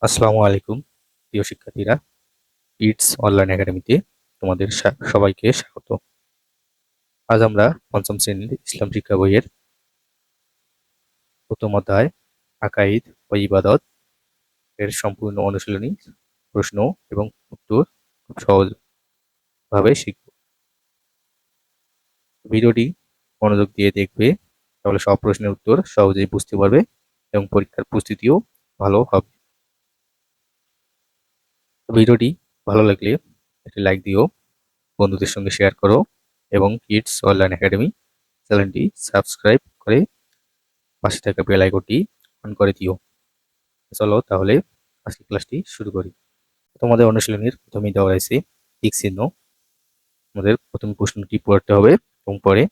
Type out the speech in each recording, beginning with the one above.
আসসালামু আলাইকুম প্রিয় শিক্ষার্থীরা। ইটস অনলাইন একাডেমিতে তোমাদের সবাইকে স্বাগত। আজ আমরা পঞ্চম শ্রেণীর ইসলাম শিক্ষা বইয়ের প্রথম অধ্যায় আকাইদ ও ইবাদত এর সম্পূর্ণ অনুশীলনী প্রশ্ন এবং উত্তর খুব সহজভাবে শিখব। ভিডিওটি মনোযোগ দিয়ে দেখবে, তাহলে সব প্রশ্নের উত্তর সহজেই বুঝতে পারবে এবং পরীক্ষার প্রস্তুতিও ভালো হবে। ভিডিওটি ভালো লাগলে একটি লাইক দিও, বন্ধুদের সঙ্গে শেয়ার করো এবং ইটস অনলাইন একাডেমি চ্যানেলটি সাবস্ক্রাইব করে পাশে থাকা বেল আইকনটি অন করে দিও। চলো তাহলে আজকে ক্লাসটি শুরু করি। তোমাদের অনুশীলনীর প্রথমেই দেওয়া রয়েছে টিক চিহ্ন। আমাদের প্রথমে প্রশ্নটি পড়তে হবে এবং পরে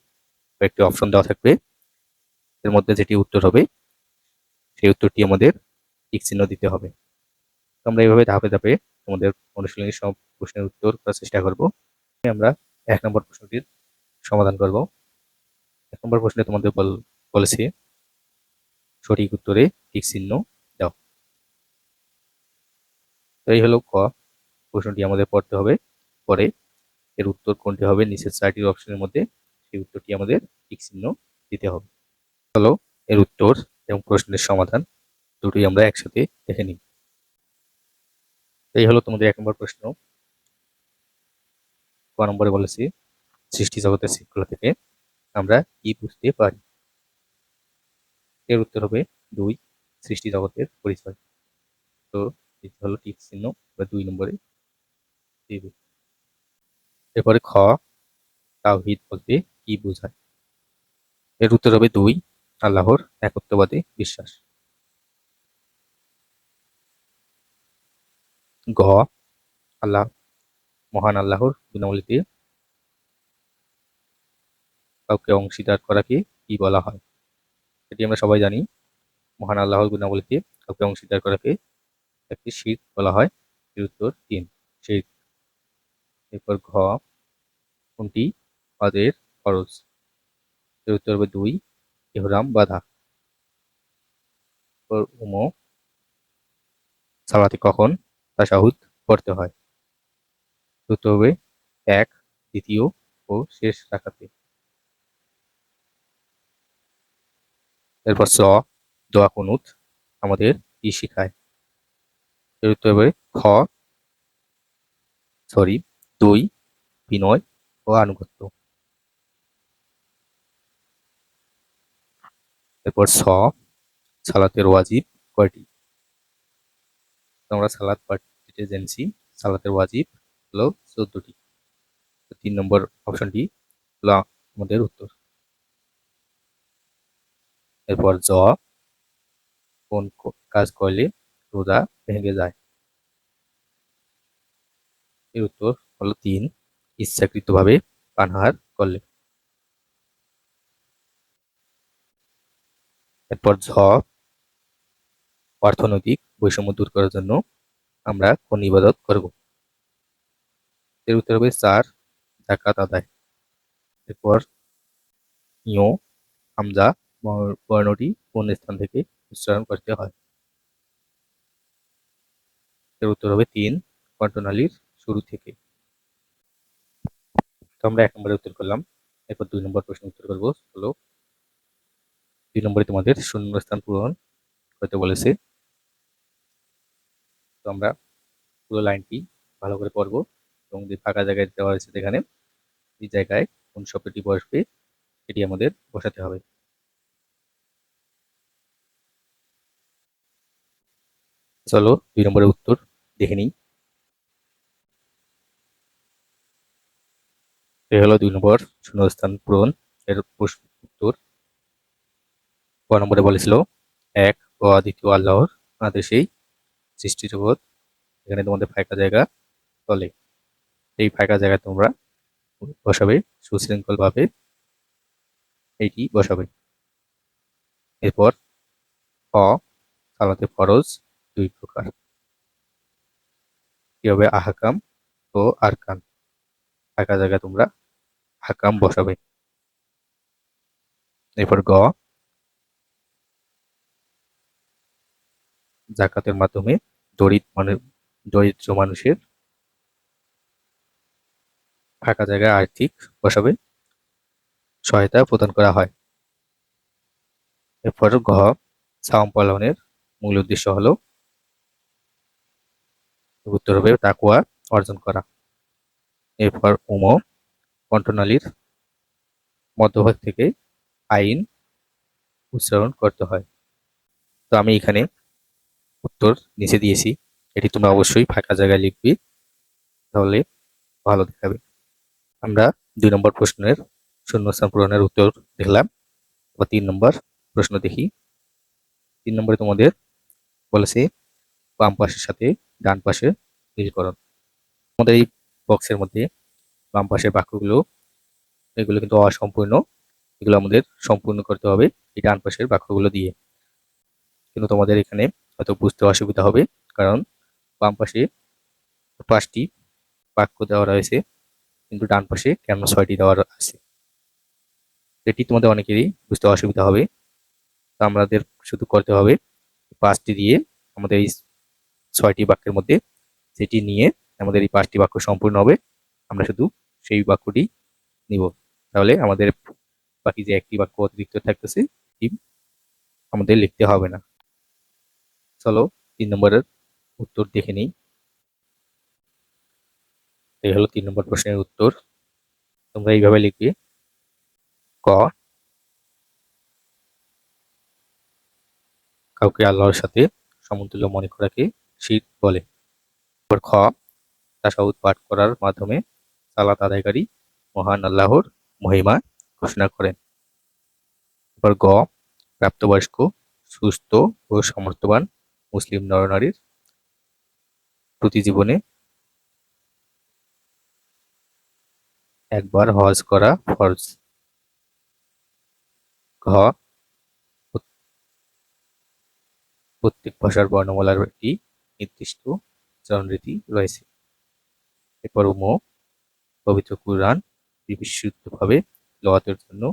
কয়েকটি অপশন দেওয়া থাকবে। এর মধ্যে যেটি উত্তর হবে সেই উত্তরটি আমাদের টিক চিহ্ন দিতে হবে। তো আমরা এইভাবে ধাপে ধাপে তোমাদের অনুশীলনীর সব প্রশ্নের উত্তর করার চেষ্টা করব। আমরা 1 নম্বর প্রশ্নটির সমাধান করব। 1 নম্বর প্রশ্নে তোমাদের বলেছি সঠিক উত্তরে টিক চিহ্ন দাও। তো এই হলো ক। প্রশ্নটি আমাদের পড়তে হবে, পরে এর উত্তর কোনটি হবে নিচের 4টি অপশনের মধ্যে সেই উত্তরটি আমাদের টিক চিহ্ন দিতে হবে। চলো এর উত্তর এবং প্রশ্নের সমাধান দুটোই আমরা একসাথে দেখে নিই। এই হলো তোমাদের 1 নম্বর প্রশ্ন। ক নম্বরে বলেছি সৃষ্টি জগতের শৃঙ্খলা থেকে আমরা কি বুঝতে পারি। এর উত্তর হবে 2, সৃষ্টি জগতের পরিচয়। তো এটি হলো টিক চিহ্ন, আমরা 2 নম্বরে দিব। এরপরে খ, তাওহীদ বলতে কি বোঝায়। এর উত্তর হবে 2, আল্লাহর একত্ববাদে বিশ্বাস। ঘ, আল্লাহ মহান আল্লাহর গুণাবলীতে কাউকে অংশীদার করাকে কি বলা হয়। এটি আমরা সবাই জানি, মহান আল্লাহর গুণাবলীতে কাউকে অংশীদার করাকে একটি শিরক বলা হয়। এর উত্তর 3, শিরক। এরপর ঘ, কোনটি হজের ফরজ। এর উত্তর হবে 2, ইহরাম বাঁধা। এরপর সালাতে কখন তাশাহুদ পড়তে হয়। এর উত্তর হবে 1, দ্বিতীয় ও শেষ রাকাতে। এরপর চ, দোয়া কুনুত আমাদের কি শিখায়। এর উত্তর হবে খ, 2, বিনয় ও আনুগত্য। এরপর ছ, সালাতের ওয়াজিব কয়টি। আমরা সালাত পার্টিতে জেনেছি সালাতের ওয়াজিব হলো 14টি। 3 নম্বর অপশনটি হলো আমাদের উত্তর। এরপর জ, কোন কাজ করলে রোজা ভেঙে যায়। এর উত্তর হলো 3, ইচ্ছাকৃতভাবে পানাহার করলে। এরপর ঝ, অর্থনৈতিক বৈষম্য দূর করার জন্য আমরা কোন ইবাদত করব। এর উত্তর হবে 4, যাকাত আদায়। এরপর ইয়, হামজা বর্ণটি কোন স্থান থেকে উচ্চারণ করতে হয়। এর উত্তর হবে 3, কণ্ঠনালীর শুরু থেকে। তো আমরা 1 নম্বরে উত্তর করলাম। এরপর 2 নম্বর প্রশ্ন উত্তর করবো। হলো 2 নম্বরে তোমাদের শূন্যস্থান পূরণ করতে বলেছে। তো আমরা পুরো লাইনটি ভালো করে পড়বো এবং যে ফাঁকা জায়গায় দেওয়া হয়েছে যেখানে এই জায়গায় কোন শব্দটি বসবে সেটি আমাদের বসাতে হবে। চলো 2 নম্বরের উত্তর দেখে নিই। এ হলো 2 নম্বর শূন্যস্থান পূরণ এর উত্তর। ক নম্বরে বলেছিল 1 ও দ্বিতীয় আল্লাহর আদেশেই সৃষ্টি জগৎ। এখানে তোমাদের ফাঁকা জায়গা চলে, এই ফাঁকা জায়গায় তোমরা বসাবে সুশৃঙ্খল ভাবে, এইটি বসাবে। এরপর ক, সালাতে ফরজ 2 প্রকার। কি হবে আহকাম ও আরকান। ফাঁকা জায়গায় তোমরা আহকাম বসাবে। এরপর গ, জাকাতের মাধ্যমে দরিদ্র মানুষের ফাঁকা জায়গায় আর্থিক প্রসবে সহায়তা প্রদান করা হয়। এরপর ঘ, সাওম পালনের মূল উদ্দেশ্য হলো, উত্তর হবে তাকওয়া অর্জন করা। এরপর উম, কণ্ঠনালীর মধ্যভাগ থেকে আইন উচ্চারণ করতে হয়। তো আমি এখানে উত্তর নিচে দিয়েছি, এটি তোমরা অবশ্যই ফাঁকা জায়গায় লিখবে, তাহলে ভালো দেখাবে। আমরা 2 নম্বর প্রশ্নের শূন্যস্থান পূরণের উত্তর দেখলাম। বা 3 নম্বর প্রশ্ন দেখি। 3 নম্বরে তোমাদের বলেছে বাম পাশের সাথে ডান পাশে মিল করো। আমাদের এই বক্সের মধ্যে বাম পাশের বাক্যগুলো, এগুলো কিন্তু অসম্পূর্ণ, এগুলো আমাদের সম্পূর্ণ করতে হবে এই ডান পাশের বাক্যগুলো দিয়ে। কিন্তু তোমাদের এখানে হয়তো বুঝতে অসুবিধা হবে, কারণ বাম পাশে 5টি বাক্য দেওয়া রয়েছে, কিন্তু ডান পাশে কেন 6টি দেওয়া আছে, এটি তোমাদের অনেকেরই বুঝতে অসুবিধা হবে। তো আমাদের শুধু করতে হবে 5টি দিয়ে আমাদের এই 6টি বাক্যের মধ্যে যেটি নিয়ে আমাদের এই 5টি বাক্য সম্পূর্ণ হবে, আমরা শুধু সেই বাক্যটি নিব। তাহলে আমাদের বাকি যে একটি বাক্য অতিরিক্ত থাকতেছে এটি আমাদের লিখতে হবে না। চলো 3 নম্বরের উত্তর দেখে নিই। এই হলো 3 নম্বর প্রশ্নের উত্তর। তোমরা এইভাবে লিখবে। ক, কাউকে আল্লাহর সাথে সমতুল্য মনে করাকে শিরক বলে। খ, তাশাহুদ পাঠ করার মাধ্যমে সালাত আদায়কারী মহান আল্লাহর মহিমা ঘোষণা করেন। এবার গ, প্রাপ্তবয়স্ক, সুস্থ ও সামর্থ্যবান মুসলিম নরনারীর প্রতি জীবনে একবার হজ করা ফরজ। ঘ, প্রত্যেক ভাষার বর্ণমালার একটি নির্দিষ্ট উচ্চারণরীতি রয়েছে। এরপর পবিত্র কুরআন বিশুদ্ধভাবে তেলাওয়াতের জন্য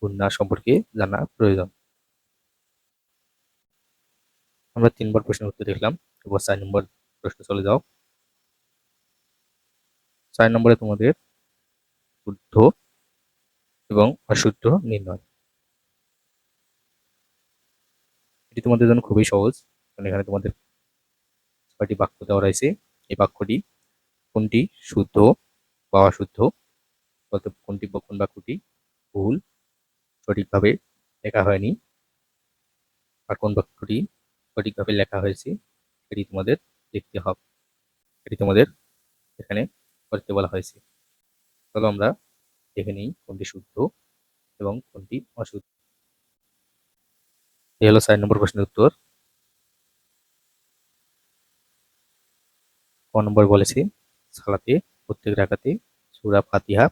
গুনাহ সম্পর্কে জানা প্রয়োজন। আমরা 3 নম্বর প্রশ্নের উত্তর দেখলাম। এবার 4 নম্বর প্রশ্ন চলে যাও। 4 নম্বরে তোমাদের শুদ্ধ এবং অশুদ্ধ নির্ণয়। এটি তোমাদের জন্য খুবই সহজ, কারণ এখানে তোমাদের 6টি বাক্য দেওয়া রয়েছে। এই বাক্যটি কোনটি শুদ্ধ বা অশুদ্ধ, বলতে কোন বাক্যটি ভুল, সঠিকভাবে লেখা হয়নি, আর কোন বাক্যটি সঠিকভাবে লেখা হয়েছে এটি তোমাদের দেখতে হবে। এটি তোমাদের এখানে করতে বলা হয়েছে। চলো আমরা দেখে নিই কোনটি শুদ্ধ এবং কোনটি অশুদ্ধ। এই হলো 4 নম্বর প্রশ্নের উত্তর। ক নম্বর বলেছে সালাতে প্রত্যেক রাকাতে সূরা ফাতিহা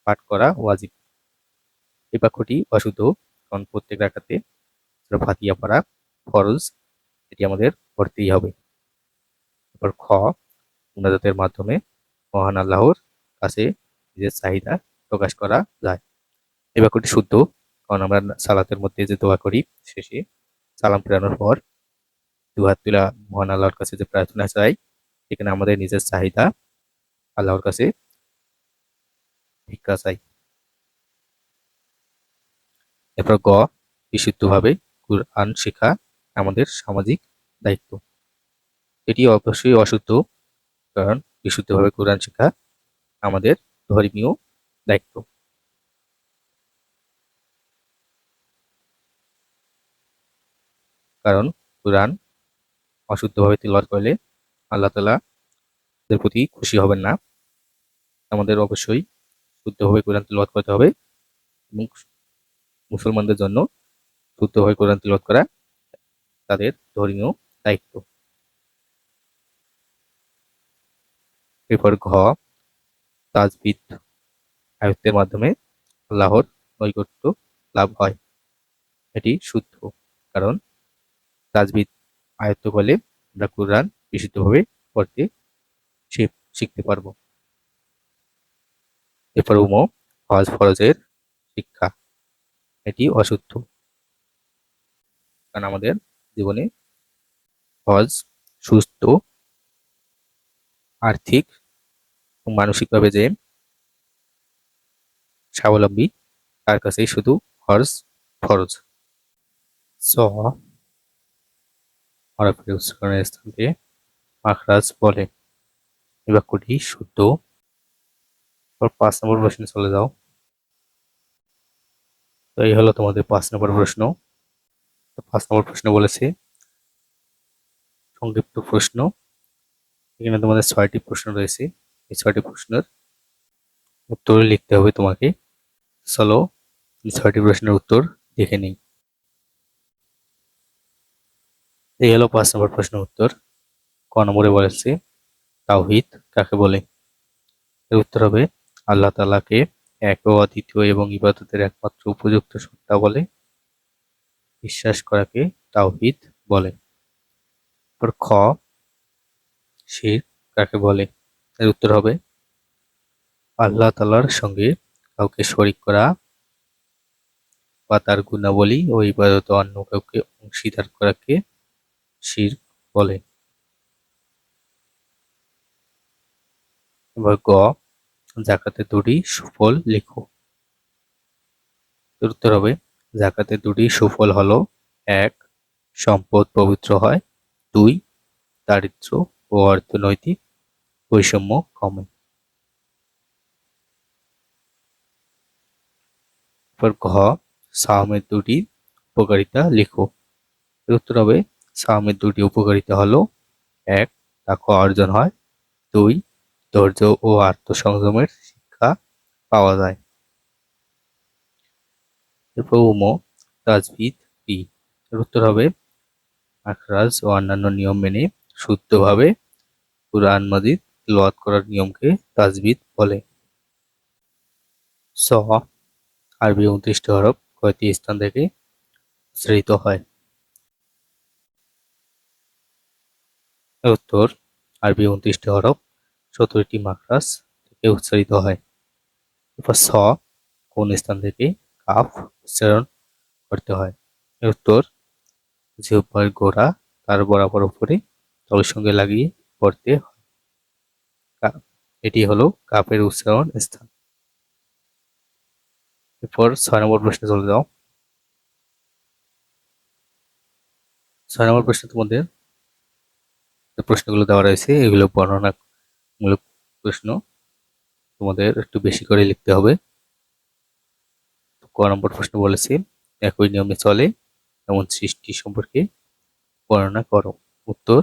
পাঠ করা ওয়াজিব। এই বাক্যটি অশুদ্ধ, কারণ প্রত্যেক রাকাতে সূরা ফাতিহা পড়া ফরজ, এটি আমাদের পড়তেই হবে। এরপর খ, মুনাজাতের মাধ্যমে মহান আল্লাহর কাছে নিজের চাহিদা প্রকাশ করা যায়। এই বাক্যটি শুদ্ধ, কারণ আমরা সালাতের মধ্যে যে দোয়া করি শেষে সালাম ফেরানোর পর দুহাত তুলা মহান আল্লাহর কাছে যে প্রার্থনা চাই, এখানে আমাদের নিজের চাহিদা আল্লাহর কাছে ভিক্ষা চাই। এরপর গ, বিশুদ্ধভাবে কুরআন শেখা আমাদের সামাজিক দায়িত্ব। এটি অবশ্যই অশুদ্ধ, কারণ বিশুদ্ধভাবে কুরআন শেখা আমাদের ধর্মীয় দায়িত্ব। কারণ কুরআন অশুদ্ধভাবে তিলাওয়াত করলে আল্লাহ তাআলা এর প্রতি খুশি হবেন না। আমাদের অবশ্যই শুদ্ধভাবে কোরআন তিলাওয়াত করতে হবে, এবং মুসলমানদের জন্য শুদ্ধভাবে কোরআন তিলাওয়াত করা তাদের ধর্মীয় দায়িত্ব। এরপর ঘ, তাজবিদ আয়ত্তের মাধ্যমে আল্লাহর নৈকট্য লাভ হয়। এটি শুদ্ধ, কারণ তাজবিদ আয়ত্ত করলে আমরা কোরআন বিশুদ্ধভাবে পড়তে শিখতে পারবো। এরপর হজ ফরজের শিক্ষা। এটি অশুদ্ধ, কারণ আমাদের জীবনে হজ সুস্থ, আর্থিক ও মানসিকভাবে যে স্বাবলম্বী তার কাছেই শুধু হজ ফরজ। স হরফের উচ্চারণের স্থানকে মাখরাজ বলে। এই বাক্যটি শুদ্ধ। 5 নম্বর প্রশ্নে চলে যাও। তো এই হলো তোমাদের 5 নম্বর প্রশ্ন। তো 5 নম্বর প্রশ্ন বলেছে সংক্ষিপ্ত প্রশ্ন। এখানে তোমাদের 6টি প্রশ্ন রয়েছে। এই 6টি প্রশ্নের উত্তর লিখতে হবে তোমাকে। চলো এই 6টি প্রশ্নের উত্তর দেখে নিই। এই হলো 5 নম্বর প্রশ্নের উত্তর। ক নম্বরে বলেছে তাওহীদ কাকে বলে? এর উত্তর হবে আল্লাহ তাআলাকে এক ও অদ্বিতীয় এবং ইবাদতের একমাত্র উপযুক্ত সত্তা বলে বিশ্বাস করাকে তাওহীদ বলে। এরপর খ শিরক কাকে বলে? এর উত্তর হবে আল্লাহ তাআলার সঙ্গে কাউকে শরীক করা বা তার গুণাবলী ও ইবাদতে অন্য কাউকে অংশীদার করাকে শিরক বলে। এবার গ যাকাতের দুটি সুফল লেখো। এর উত্তর হবে যাকাতের দুটি সুফল হলো 1 সম্পদ পবিত্র হয়, 2 দারিদ্র্য ও অর্থনৈতিক বৈষম্য কমে। এরপর ঘ সাওমের দুটি উপকারিতা লেখো। এর উত্তর হবে সাওমের দুটি উপকারিতা হলো 1 তাকওয়া অর্জন হয়, 2 ধৈর্য ও আত্মসংযমের শিক্ষা পাওয়া যায়। এরপর তাজবিদ কি? এর উত্তর হবে মাখরাজ ও অন্যান্য নিয়ম মেনে শুদ্ধভাবে কুরআন মাজিদ তিলাওয়াত করার নিয়মকে তাজবিদ বলে। স আরবি 29টি হরফ কয়টি স্থান থেকে উচ্চারিত হয়? এর উত্তর আরবি 29টি হরফ 17টি মাখরাজ থেকে উচ্চারিত হয়। এরপর স কোন স্থান থেকে কাফ উচ্চারণ করতে হয়? এর উত্তর জিহ্বার গোড়া তার বরাবর উপরে তলের সঙ্গে লাগিয়ে পড়তে হয়। এটি হলো কাফের উচ্চারণ স্থান। এরপর 6 নম্বর প্রশ্নে চলে যাও। 6 নম্বর প্রশ্নে তোমাদের যে প্রশ্নগুলো দেওয়া রয়েছে এগুলো বর্ণনামূলক প্রশ্ন, তোমাদের একটু বেশি করে লিখতে হবে। ক নম্বর প্রশ্ন বলেছে একই নিয়মে চলে এমন সৃষ্টি সম্পর্কে বর্ণনা করো। উত্তর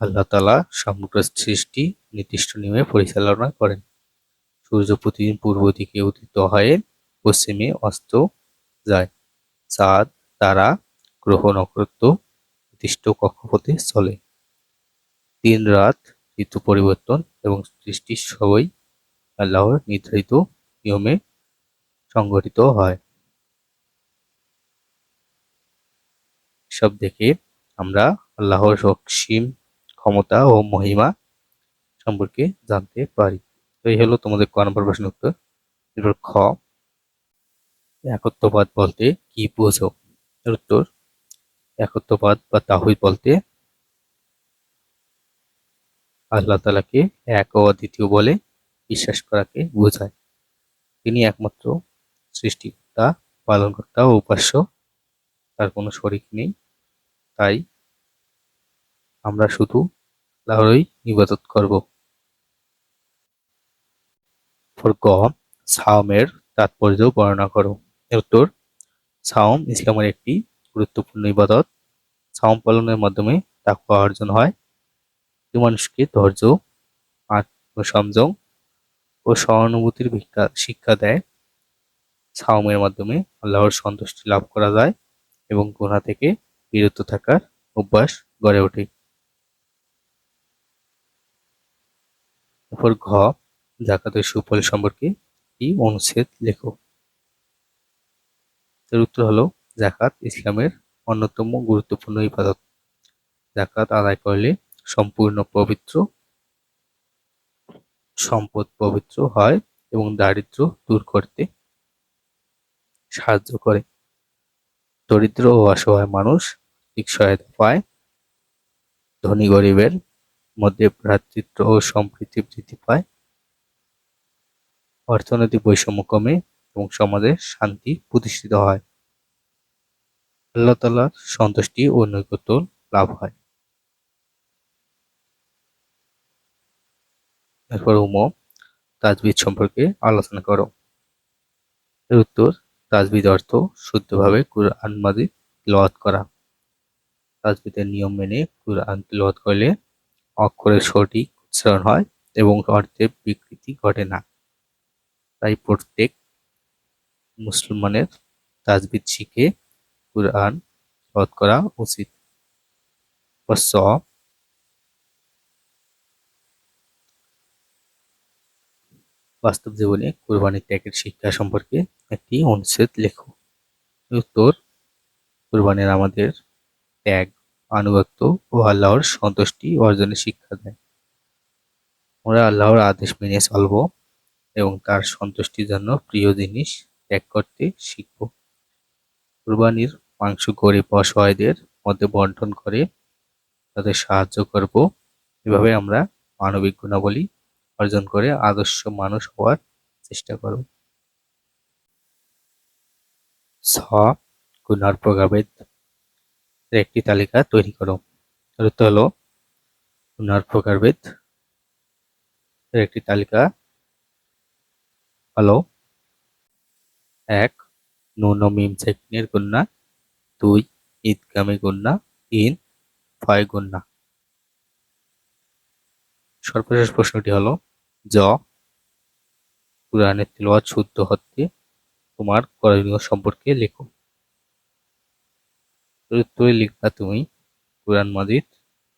আল্লাহ তাআলা সমগ্র সৃষ্টি নির্দিষ্ট নিয়মে পরিচালনা করেন। সূর্য প্রতিদিন পূর্ব দিকে উদিত হয়ে পশ্চিমে অস্ত যায়। চাঁদ, তারা, গ্রহ, নক্ষত্র নির্দিষ্ট কক্ষপথে চলে। দিন রাত, ঋতু পরিবর্তন এবং সৃষ্টি সবই আল্লাহর নির্ধারিত নিয়মে সংঘটিত হয়। সব দেখে আমরা আল্লাহর অসীম ক্ষমতা ও মহিমা সম্পর্কে জানতে পারি। তো এই হলো তোমাদের ক নম্বর প্রশ্নের উত্তর। এরপর খ একত্ববাদ বলতে কি বোঝো? এর উত্তর একত্ববাদ বা তাওহীদ বলতে আল্লাহ তাআলাকে এক ও অদ্বিতীয় বলে বিশ্বাস করাকে বোঝায়। তিনি একমাত্র সৃষ্টিকর্তা, পালনকর্তা ও উপাস্য, তার কোনো শরীক নেই। তাই আমরা শুধু আল্লাহরই ইবাদত করব। এরপর গ সাওমের তাৎপর্য বর্ণনা করো। এর উত্তর সাওম ইসলামের একটি গুরুত্বপূর্ণ ইবাদত। সাওম পালনের মাধ্যমে তাকওয়া অর্জন হয়। এটি মানুষকে ধৈর্য, আত্মসংযম ও সহানুভূতির শিক্ষা দেয়। সাওমের মাধ্যমে আল্লাহর সন্তুষ্টি লাভ করা যায় এবং গুনাহ থেকে বিরত থাকার অভ্যাস গড়ে ওঠে। এরপর ঘ যাকাতের সুফল সম্পর্কে একটি অনুচ্ছেদ লেখো। এর উত্তর হলো যাকাত ইসলামের অন্যতম গুরুত্বপূর্ণ ইবাদত। যাকাত আদায় করলে সম্পূর্ণ পবিত্র সম্পদ পবিত্র হয় এবং দারিদ্র্য দূর করতে সাহায্য করে। দরিদ্র ও অসহায় মানুষ আর্থিক সহায়তা পায়। ধনী গরিবের মধ্যে ভ্রাতৃত্ব ও সম্প্রীতি বৃদ্ধি পায়। অর্থনৈতিক বৈষম্য কমে এবং সমাজে শান্তি প্রতিষ্ঠিত হয়। আল্লাহ তাআলার সন্তুষ্টি ও নৈকট্য লাভ হয়। এরপর তাজবিদ সম্পর্কে আলোচনা করো। এর উত্তর, তাজবিদ অর্থ শুদ্ধভাবে কুরআন মাজিদ তিলাওয়াত করা। তাজবিদের নিয়ম মেনে কুরআন তিলাওয়াত করলে অক্ষরের সঠিক উচ্চারণ হয় এবং অর্থের বিকৃতি ঘটে না। তাই প্রত্যেক মুসলমানের তাজবিদ শিখে কুরআন তিলাওয়াত করা উচিত। বাস্তব জীবনে কুরবানি ত্যাগের শিক্ষা সম্পর্কে একটি অনুচ্ছেদ লেখো। উত্তর, কুরবানির আমাদের ত্যাগ, আনুগত্য ও আল্লাহর সন্তুষ্টি অর্জনের শিক্ষা দেয়। আমরা আল্লাহর আদেশ মেনে চলব এবং তার সন্তুষ্টির জন্য প্রিয় জিনিস ত্যাগ করতে শিখব। কুরবানির মাংস গরিব অসহায়দের মধ্যে বন্টন করে তাদের সাহায্য করব। এভাবে আমরা মানবিক গুণাবলী অর্জন করে আদর্শ মানুষ হওয়ার চেষ্টা করব। গুনার প্রকারভেদ একটি তালিকা তৈরি করো। এর উত্তর হলো, গুনার প্রকারভেদ এর একটি তালিকা হলো: ১. নুন ও মিম সেকিনের গুণনা। ২. ঈদগামী গুণনা। ৩. ফয় গুণনা। সর্বশেষ প্রশ্নটি হলো, জ কুরআনের তিলাওয়াত শুদ্ধ হতে তোমার করণীয় সম্পর্কে লেখো। উত্তরে লিখবা তুমি: কুরআন মাজিদ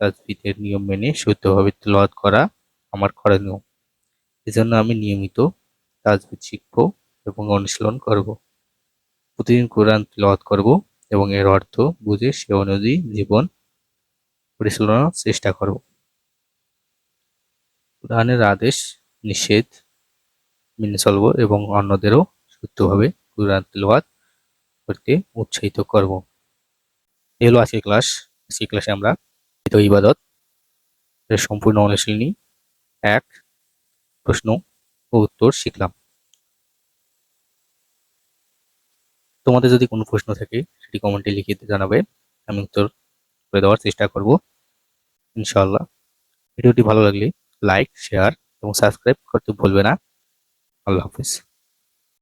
তাজবিদের নিয়ম মেনে শুদ্ধভাবে তিলাওয়াত করা আমার করণীয়। এজন্য আমি নিয়মিত তাজবিদ শিখব এবং অনুশীলন করব। প্রতিদিন কুরআন তিলাওয়াত করব এবং এর অর্থ বুঝে সে অনুযায়ী জীবন পরিচালনার চেষ্টা করব। কুরআনের আদেশ নিষেধ মেনে চলব এবং অন্যদেরও শুদ্ধভাবে কুরআন তিলাওয়াত করতে উৎসাহিত করব। এই হলো আজকের ক্লাস। আজকের ক্লাসে আমরা ইবাদত এর সম্পূর্ণ অনুশীলনী ১ প্রশ্ন ও উত্তর শিখলাম। তোমাদের যদি কোনো প্রশ্ন থাকে সেটি কমেন্টে লিখে জানাবে, আমি উত্তর করে দেওয়ার চেষ্টা করব ইনশাআল্লাহ। ভিডিওটি ভালো লাগলে লাইক, শেয়ার এবং সাবস্ক্রাইব করতে ভুলবে না। আল্লাহ হাফেজ।